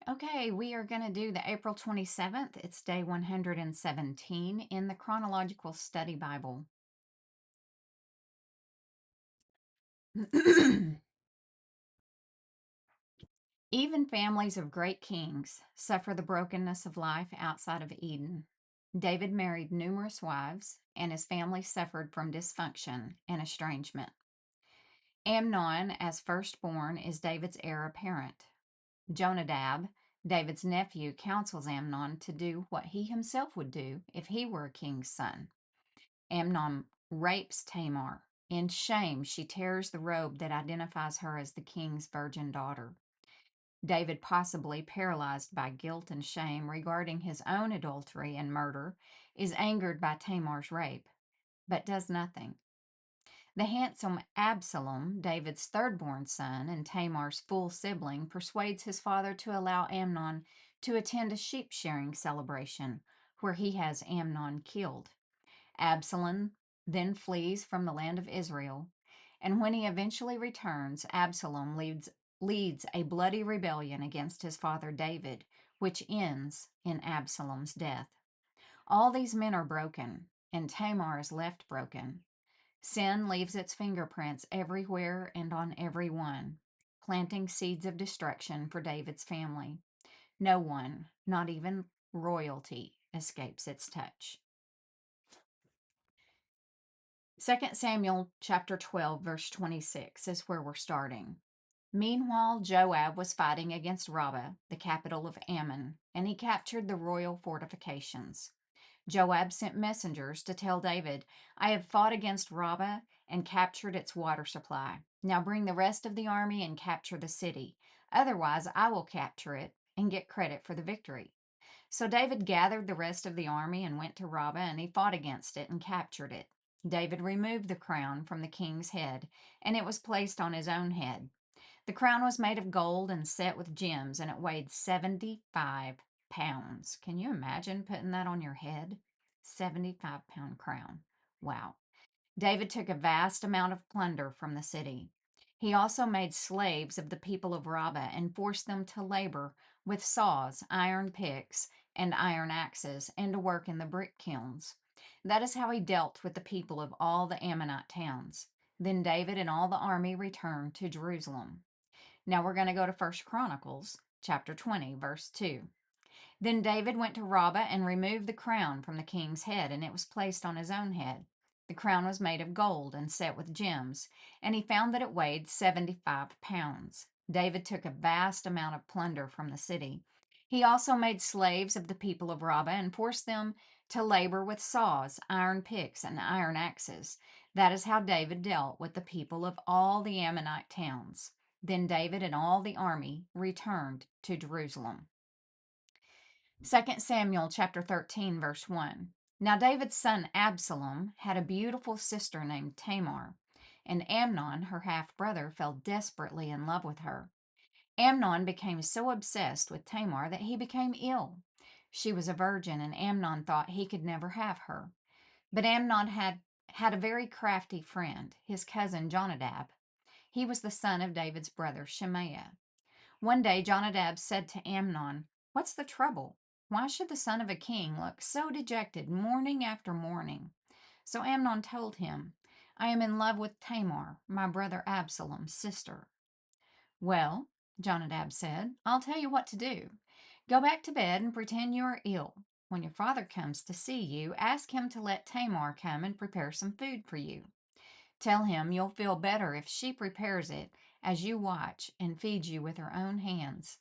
Okay, we are going to do the April 27th. It's day 117 in the Chronological Study Bible. Even families of great kings suffer the brokenness of life outside of Eden. David married numerous wives, and his family suffered from dysfunction and estrangement. Amnon, as firstborn, is David's heir apparent. Jonadab, David's nephew, counsels Amnon to do what he himself would do if he were a king's son. Amnon rapes Tamar. In shame, she tears the robe that identifies her as the king's virgin daughter. David, possibly paralyzed by guilt and shame regarding his own adultery and murder, is angered by Tamar's rape, but does nothing. The handsome Absalom, David's third-born son and Tamar's full sibling, persuades his father to allow Amnon to attend a sheep-shearing celebration, where he has Amnon killed. Absalom then flees from the land of Israel, and when he eventually returns, Absalom leads a bloody rebellion against his father David, which ends in Absalom's death. All these men are broken, and Tamar is left broken. Sin leaves its fingerprints everywhere and on everyone, planting seeds of destruction for David's family. No one, not even royalty, escapes its touch. 2 Samuel chapter 12, verse 26 is where we're starting. Meanwhile, Joab was fighting against Rabbah, the capital of Ammon, and he captured the royal fortifications. Joab sent messengers to tell David, I have fought against Rabbah and captured its water supply. Now bring the rest of the army and capture the city. Otherwise, I will capture it and get credit for the victory. So David gathered the rest of the army and went to Rabbah, and he fought against it and captured it. David removed the crown from the king's head, and it was placed on his own head. The crown was made of gold and set with gems, and it weighed 75 pounds. Can you imagine putting that on your head? 75-pound crown. Wow. David took a vast amount of plunder from the city. He also made slaves of the people of Rabbah and forced them to labor with saws, iron picks, and iron axes, and to work in the brick kilns. That is how he dealt with the people of all the Ammonite towns. Then David and all the army returned to Jerusalem. Now we're going to go to 1 Chronicles chapter 20, verse 2. Then David went to Rabbah and removed the crown from the king's head, and it was placed on his own head. The crown was made of gold and set with gems, and he found that it weighed 75 pounds. David took a vast amount of plunder from the city. He also made slaves of the people of Rabbah and forced them to labor with saws, iron picks, and iron axes. That is how David dealt with the people of all the Ammonite towns. Then David and all the army returned to Jerusalem. 2 Samuel chapter 13, verse 1. Now David's son Absalom had a beautiful sister named Tamar, and Amnon, her half-brother, fell desperately in love with her. Amnon became so obsessed with Tamar that he became ill. She was a virgin, and Amnon thought he could never have her. But Amnon had a very crafty friend, his cousin Jonadab. He was the son of David's brother Shemaiah. One day Jonadab said to Amnon, What's the trouble? Why should the son of a king look so dejected morning after morning? So Amnon told him, I am in love with Tamar, my brother Absalom's sister. Well, Jonadab said, I'll tell you what to do. Go back to bed and pretend you are ill. When your father comes to see you, ask him to let Tamar come and prepare some food for you. Tell him you'll feel better if she prepares it as you watch and feeds you with her own hands.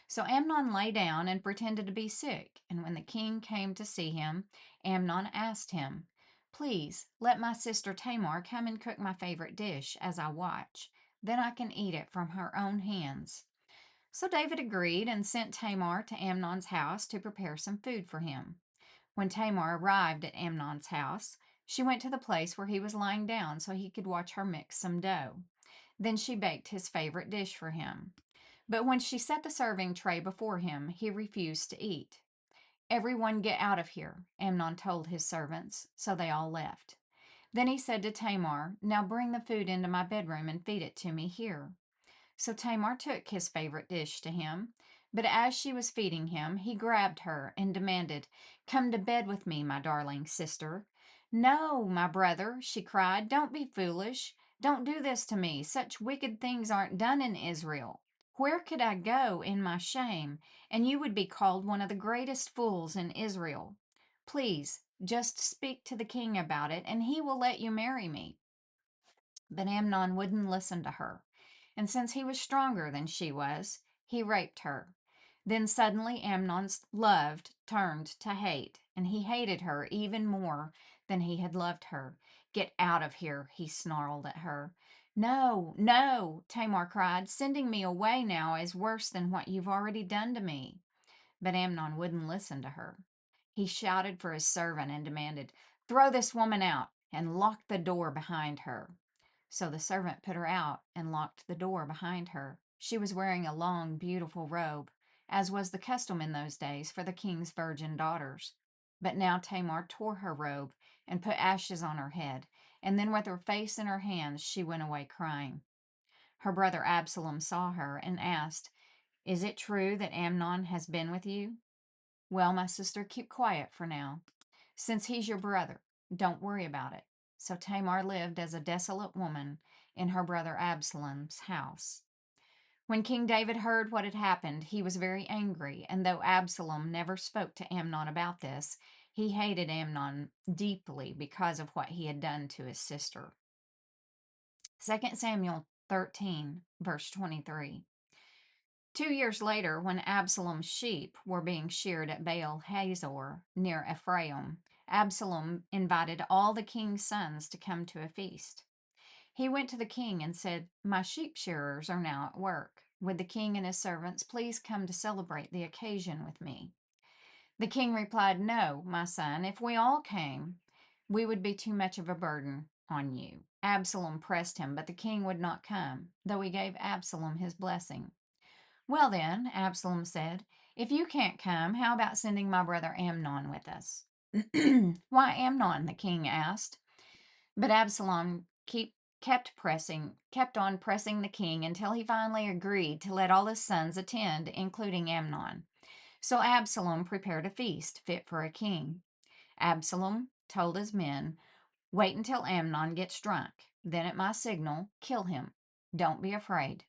So Amnon lay down and pretended to be sick, and when the king came to see him, Amnon asked him, Please, let my sister Tamar come and cook my favorite dish as I watch. Then I can eat it from her own hands. So David agreed and sent Tamar to Amnon's house to prepare some food for him. When Tamar arrived at Amnon's house, she went to the place where he was lying down so he could watch her mix some dough. Then she baked his favorite dish for him. But when she set the serving tray before him, he refused to eat. Everyone get out of here, Amnon told his servants, so they all left. Then he said to Tamar, Now bring the food into my bedroom and feed it to me here. So Tamar took his favorite dish to him. But as she was feeding him, he grabbed her and demanded, "Come to bed with me, my darling sister." "No, my brother," she cried. "Don't be foolish. Don't do this to me. Such wicked things aren't done in Israel. Where could I go in my shame? And you would be called one of the greatest fools in Israel. Please, just speak to the king about it, and he will let you marry me." But Amnon wouldn't listen to her. And since he was stronger than she was, he raped her. Then suddenly Amnon's love turned to hate, and he hated her even more than he had loved her. "Get out of here," he snarled at her. "No, no," Tamar cried. "Sending me away now is worse than what you've already done to me." But Amnon wouldn't listen to her. He shouted for his servant and demanded, "Throw this woman out and lock the door behind her." So the servant put her out and locked the door behind her. She was wearing a long, beautiful robe, as was the custom in those days for the king's virgin daughters. But now Tamar tore her robe and put ashes on her head, and then with her face in her hands she went away crying. Her brother Absalom saw her and asked, "Is it true that Amnon has been with you?" "Well, my sister, keep quiet for now. Since he's your brother, don't worry about it." So Tamar lived as a desolate woman in her brother Absalom's house. When King David heard what had happened, he was very angry, and though Absalom never spoke to Amnon about this, he hated Amnon deeply because of what he had done to his sister. 2 Samuel 13, verse 23. 2 years later, when Absalom's sheep were being sheared at Baal Hazor near Ephraim, Absalom invited all the king's sons to come to a feast. He went to the king and said, "My sheep shearers are now at work. Would the king and his servants please come to celebrate the occasion with me?" The king replied, "No, my son, if we all came, we would be too much of a burden on you." Absalom pressed him, but the king would not come, though he gave Absalom his blessing. "Well, then," Absalom said, "if you can't come, how about sending my brother Amnon with us?" "Why Amnon?" the king asked. But Absalom kept on pressing the king until he finally agreed to let all his sons attend, including Amnon. So Absalom prepared a feast fit for a king. Absalom told his men, "Wait until Amnon gets drunk. Then at my signal, kill him. Don't be afraid.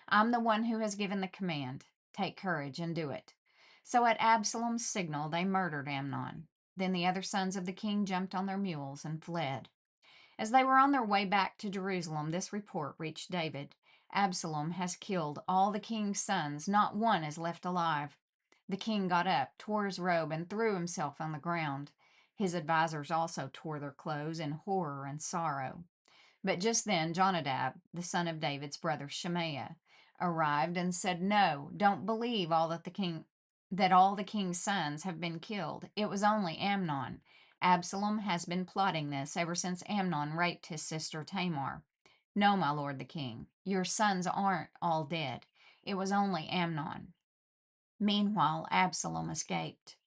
I'm the one who has given the command. Take courage and do it." So at Absalom's signal, they murdered Amnon. Then the other sons of the king jumped on their mules and fled. As they were on their way back to Jerusalem, this report reached David: "Absalom has killed all the king's sons. Not one is left alive." The king got up, tore his robe, and threw himself on the ground. His advisers also tore their clothes in horror and sorrow. But just then Jonadab, the son of David's brother Shemaiah, arrived and said, "No, don't believe all the king's sons have been killed. It was only Amnon. Absalom has been plotting this ever since Amnon raped his sister Tamar. No, my lord the king, your sons aren't all dead. It was only Amnon." Meanwhile, Absalom escaped.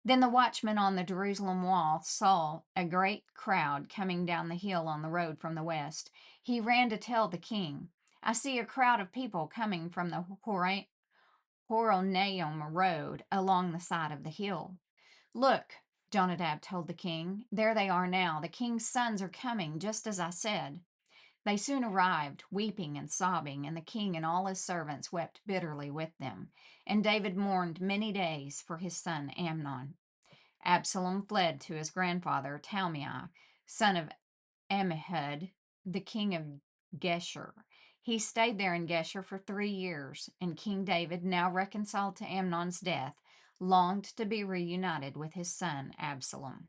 Then the watchman on the Jerusalem wall saw a great crowd coming down the hill on the road from the west. He ran to tell the king, "I see a crowd of people coming from the Horonaim road along the side of the hill." "Look," Jonadab told the king, "there they are now. The king's sons are coming, just as I said." They soon arrived, weeping and sobbing, and the king and all his servants wept bitterly with them. And David mourned many days for his son Amnon. Absalom fled to his grandfather Talmai, son of Ammihud, the king of Geshur. He stayed there in Geshur for 3 years, and King David, now reconciled to Amnon's death, longed to be reunited with his son Absalom.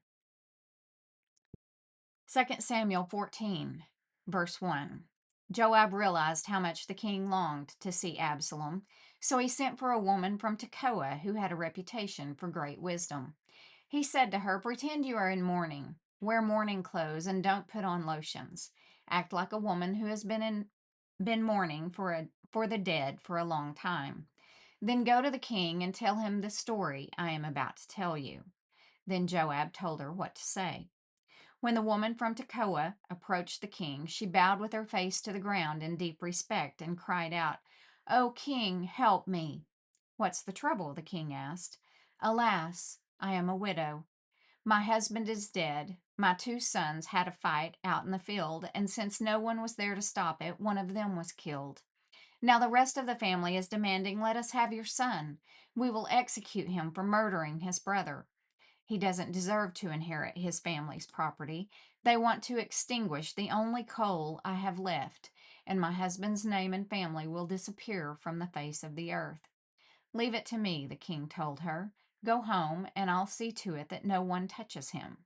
2 Samuel 14, verse 1. Joab realized how much the king longed to see Absalom, so he sent for a woman from Tekoa who had a reputation for great wisdom. He said to her, "Pretend you are in mourning. Wear mourning clothes and don't put on lotions. Act like a woman who has been mourning for the dead for a long time. Then go to the king and tell him the story I am about to tell you." Then Joab told her what to say. When the woman from Tekoa approached the king, she bowed with her face to the ground in deep respect and cried out, "O king, help me!" "What's the trouble?" the king asked. "Alas, I am a widow. My husband is dead. My two sons had a fight out in the field, and since no one was there to stop it, one of them was killed. Now the rest of the family is demanding, 'Let us have your son. We will execute him for murdering his brother. He doesn't deserve to inherit his family's property. They want to extinguish the only coal I have left, and my husband's name and family will disappear from the face of the earth.' 'Leave it to me,' the king told her. 'Go home, and I'll see to it that no one touches him.'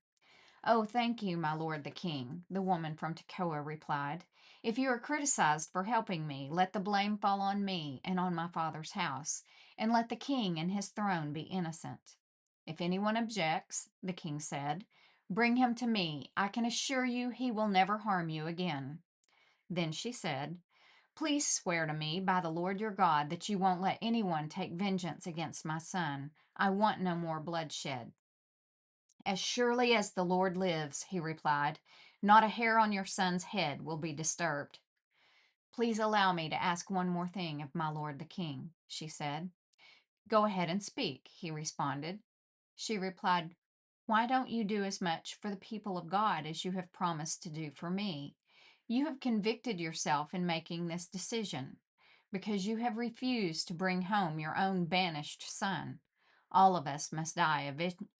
'Oh, thank you, my lord the king,' the woman from Tekoa replied. 'If you are criticized for helping me, let the blame fall on me and on my father's house, and let the king and his throne be innocent.' 'If anyone objects,' the king said, 'bring him to me. I can assure you he will never harm you again.' Then she said, 'Please swear to me by the Lord your God that you won't let anyone take vengeance against my son. I want no more bloodshed.' 'As surely as the Lord lives,' he replied, 'not a hair on your son's head will be disturbed.' 'Please allow me to ask one more thing of my lord the king,' she said. 'Go ahead and speak,' he responded. She replied, 'Why don't you do as much for the people of God as you have promised to do for me? You have convicted yourself in making this decision because you have refused to bring home your own banished son. All of us must die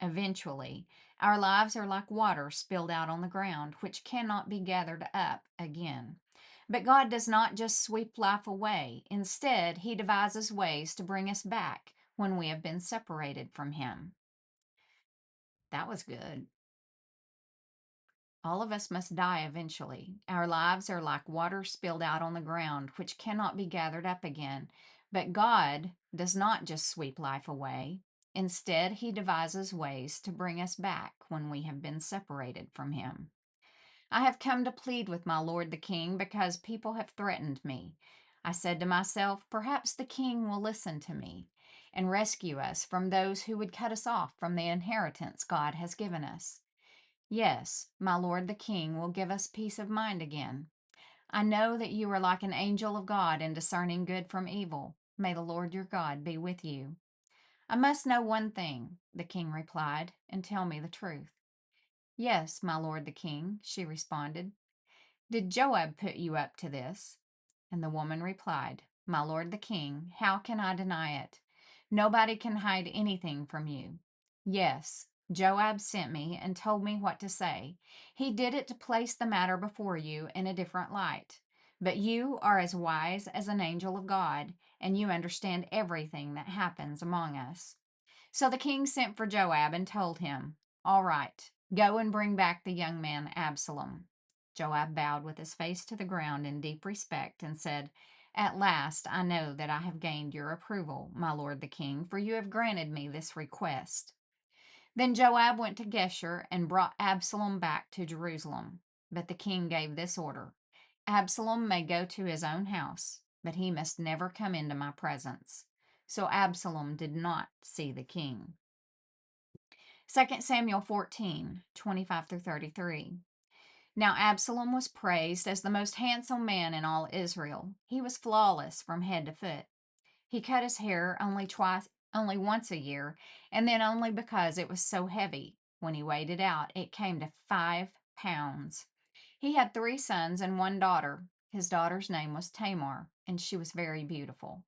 eventually. Our lives are like water spilled out on the ground, which cannot be gathered up again. But God does not just sweep life away. Instead, He devises ways to bring us back when we have been separated from Him." That was good. All of us must die eventually. Our lives are like water spilled out on the ground, which cannot be gathered up again. But God does not just sweep life away. Instead, He devises ways to bring us back when we have been separated from Him. I have come to plead with my lord the king because people have threatened me. I said to myself, perhaps the king will listen to me and rescue us from those who would cut us off from the inheritance God has given us. Yes, my lord the king will give us peace of mind again. I know that you are like an angel of God in discerning good from evil. May the Lord your God be with you." "I must know one thing," the king replied, "and tell me the truth." "Yes, my lord the king," she responded. "Did Joab put you up to this?" And the woman replied, "My lord the king, how can I deny it? Nobody can hide anything from you. Yes, Joab sent me and told me what to say. He did it to place the matter before you in a different light. But you are as wise as an angel of God, and you understand everything that happens among us." So the king sent for Joab and told him, "All right, go and bring back the young man Absalom." Joab bowed with his face to the ground in deep respect and said, "At last I know that I have gained your approval, my lord the king, for you have granted me this request." Then Joab went to Geshur and brought Absalom back to Jerusalem. But the king gave this order: "Absalom may go to his own house, but he must never come into my presence." So Absalom did not see the king. 2 Samuel 14:25 through 33. Now Absalom was praised as the most handsome man in all Israel. He was flawless from head to foot. He cut his hair only once a year, and then only because it was so heavy. When he weighed it out, it came to 5 pounds. He had 3 sons and one daughter. His daughter's name was Tamar, and she was very beautiful.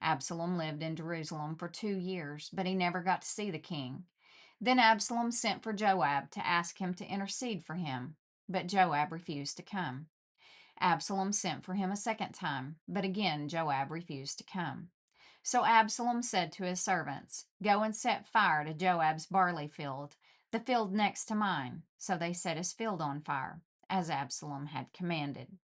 Absalom lived in Jerusalem for 2 years, but he never got to see the king. Then Absalom sent for Joab to ask him to intercede for him, but Joab refused to come. Absalom sent for him a second time, but again Joab refused to come. So Absalom said to his servants, "Go and set fire to Joab's barley field, the field next to mine." So they set his field on fire, as Absalom had commanded.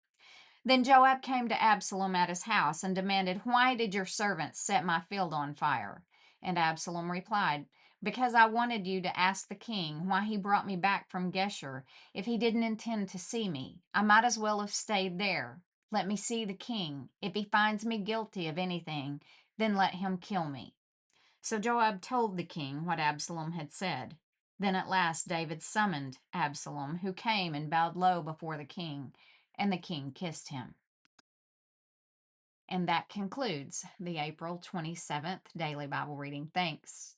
Then Joab came to Absalom at his house and demanded, "Why did your servants set my field on fire?" And Absalom replied, "Because I wanted you to ask the king why he brought me back from Geshur if he didn't intend to see me. I might as well have stayed there. Let me see the king. If he finds me guilty of anything, then let him kill me." So Joab told the king what Absalom had said. Then at last David summoned Absalom, who came and bowed low before the king, and the king kissed him. And that concludes the April 27th Daily Bible Reading. Thanks.